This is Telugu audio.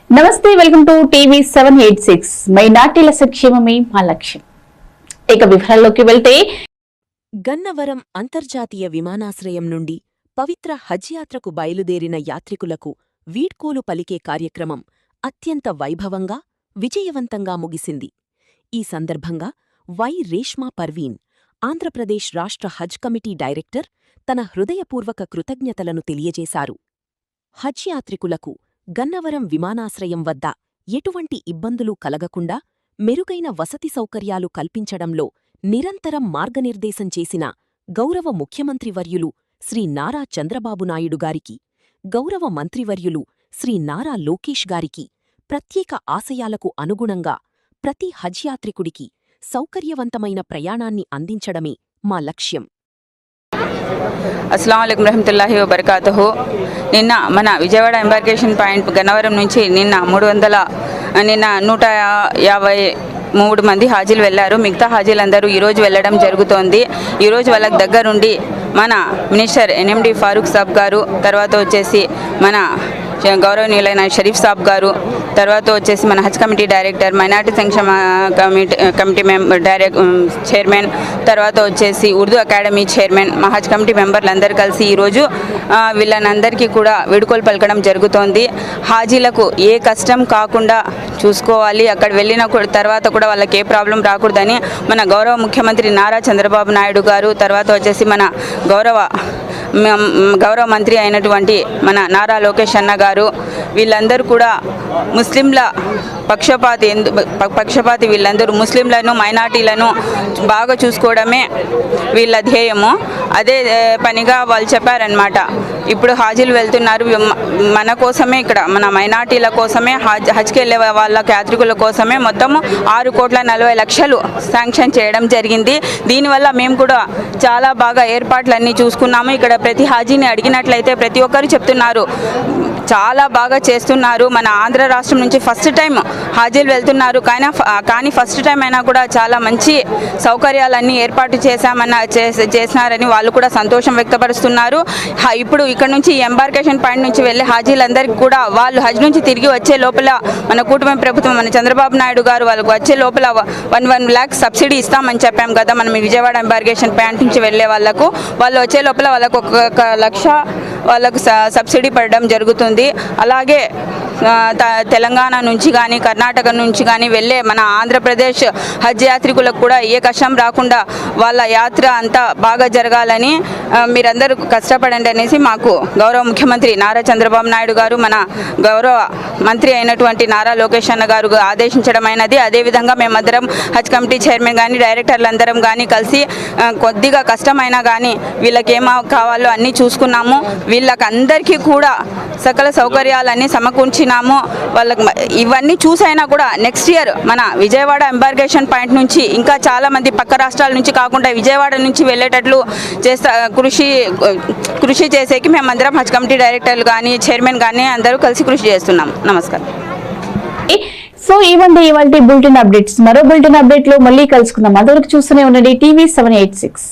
నమస్తే, వెల్కమ్ టు టీవీ 786. మైనార్టీల సంక్షేమమే మా లక్ష్యం. ఇక వివరాల్లోకి వెళ్తే, గన్నవరం అంతర్జాతీయ విమానాశ్రయం నుండి పవిత్ర హజ్ యాత్రకు బయలుదేరిన యాత్రికులకు వీడ్కోలు పలికే కార్యక్రమం అత్యంత వైభవంగా, విజయవంతంగా ముగిసింది. ఈ సందర్భంగా వై. రేష్మా పర్వీన్, ఆంధ్రప్రదేశ్ రాష్ట్ర హజ్ కమిటీ డైరెక్టర్, తన హృదయపూర్వక కృతజ్ఞతలను తెలియజేశారు. హజ్ యాత్రికులకు గన్నవరం విమానాశ్రయం వద్ద ఎటువంటి ఇబ్బందులు కలగకుండా మెరుగైన వసతి సౌకర్యాలు కల్పించడంలో నిరంతరం మార్గనిర్దేశం చేసిన గౌరవ ముఖ్యమంత్రివర్యులు శ్రీ నారా చంద్రబాబు నాయుడు గారికి, గౌరవ మంత్రివర్యులు శ్రీ నారా లోకేష్ గారికి ప్రత్యేక ఆశయాలకు అనుగుణంగా ప్రతి హజ్ యాత్రికుడికి సౌకర్యవంతమైన ప్రయాణాన్ని అందించడమే మా లక్ష్యం. అస్సలాము అలైకుం రహమతుల్లాహి వబర్కాతుహు. నిన్న మన విజయవాడ ఎంబార్కేషన్ పాయింట్ గన్నవరం నుంచి నిన్న 153 మంది హాజీలు వెళ్లారు. మిగతా హాజీలందరూ ఈరోజు వెళ్లడం జరుగుతోంది. ఈరోజు వాళ్ళకి దగ్గరుండి మన మినిస్టర్ ఎన్ఎండి ఫారూక్ సాబ్ గారు, తర్వాత వచ్చేసి మన గౌరవనీయులైన షరీఫ్ సాబ్ గారు, తర్వాత వచ్చేసి మన హజ్ కమిటీ డైరెక్టర్, మైనార్టీ సంక్షేమ కమిటీ చైర్మన్, తర్వాత వచ్చేసి ఉర్దూ అకాడమీ చైర్మన్, మా హజ్ కమిటీ మెంబర్లందరూ కలిసి ఈరోజు వీళ్ళనందరికీ కూడా వీడుకోలు పలకడం జరుగుతోంది. హాజీలకు ఏ కష్టం కాకుండా చూసుకోవాలి, అక్కడ వెళ్ళిన తర్వాత కూడా వాళ్ళకి ఏ ప్రాబ్లం రాకూడదని మన గౌరవ ముఖ్యమంత్రి నారా చంద్రబాబు నాయుడు గారు, తర్వాత వచ్చేసి మన గౌరవ మంత్రి అయినటువంటి మన నారా లోకేష్ అన్న గారు, వీళ్ళందరూ కూడా ముస్లింల పక్షపాతి వీళ్ళందరూ ముస్లింలను, మైనార్టీలను బాగా చూసుకోవడమే వీళ్ళ ధ్యేయము. అదే పనిగా వాళ్ళు చెప్పారనమాట. ఇప్పుడు హాజీలు వెళ్తున్నారు మన కోసమే, ఇక్కడ మన మైనార్టీల కోసమే, హజ్కి వెళ్ళే వాళ్ళ యాత్రికుల కోసమే మొత్తము 6,40,00,000 శాంక్షన్ చేయడం జరిగింది. దీనివల్ల మేము కూడా చాలా బాగా ఏర్పాట్లన్నీ చూసుకున్నాము. ఇక్కడ ప్రతి హాజీని అడిగినట్లయితే ప్రతి ఒక్కరు చెప్తున్నారు చాలా బాగా చేస్తున్నారు. మన ఆంధ్ర రాష్ట్రం నుంచి ఫస్ట్ టైం హాజీలు వెళ్తున్నారు, కానీ ఫస్ట్ టైం అయినా కూడా చాలా మంచి సౌకర్యాలన్నీ ఏర్పాటు చేసినారని వాళ్ళు కూడా సంతోషం వ్యక్తపరుస్తున్నారు. ఇప్పుడు ఇక్కడ నుంచి ఎంబార్కేషన్ పాయింట్ నుంచి వెళ్ళే హాజీలందరికీ కూడా వాళ్ళు హజ్ నుంచి తిరిగి వచ్చే లోపల మన కూటమి ప్రభుత్వం, మన చంద్రబాబు నాయుడు గారు వాళ్ళకు వచ్చే లోపల 1 lakh సబ్సిడీ ఇస్తామని చెప్పాం కదా. మనం విజయవాడ ఎంబార్కేషన్ పాయింట్ నుంచి వెళ్ళే వాళ్ళు వచ్చే లోపల వాళ్ళకు 1,00,000 వాళ్ళకు సబ్సిడీ పడడం జరుగుతుంది. అలాగే తెలంగాణ నుంచి కానీ, కర్ణాటక నుంచి కానీ వెళ్ళే మన ఆంధ్రప్రదేశ్ హజ్ యాత్రికులకు కూడా ఏ కష్టం రాకుండా వాళ్ళ యాత్ర అంతా బాగా జరగాలని మీరందరూ కష్టపడండి అనేసి మాకు గౌరవ ముఖ్యమంత్రి నారా చంద్రబాబు నాయుడు గారు, మన గౌరవ మంత్రి అయినటువంటి నారా లోకేష్ అన్న గారు ఆదేశించడం అయినది. అదేవిధంగా మేమందరం హజ్ కమిటీ చైర్మన్ కానీ, డైరెక్టర్లందరం కానీ కలిసి కొద్దిగా కష్టమైనా కానీ వీళ్ళకి ఏమో కావాలో అన్నీ చూసుకున్నాము. వీళ్ళకి అందరికీ కూడా సకల సౌకర్యాలన్నీ సమకూర్చినాము. వాళ్ళకి ఇవన్నీ చూసైనా కూడా నెక్స్ట్ ఇయర్ మన విజయవాడ ఎంబార్కేషన్ పాయింట్ నుంచి ఇంకా చాలామంది పక్క రాష్ట్రాల నుంచి కాకుండా విజయవాడ నుంచి వెళ్ళేటట్లు కృషి చేసేకి మేమందరం హజ్ కమిటీ డైరెక్టర్లు కానీ, చైర్మన్ కానీ అందరూ కలిసి కృషి చేస్తున్నాం. నమస్కారం. సో ఇవ్వండి ఇవాళ బులెటిన్ అప్డేట్స్. మరో బులెటిన్ అప్డేట్ లో మళ్ళీ కలుసుకుందాం. అంతవరకు చూస్తూనే ఉండండి టీవీ 786.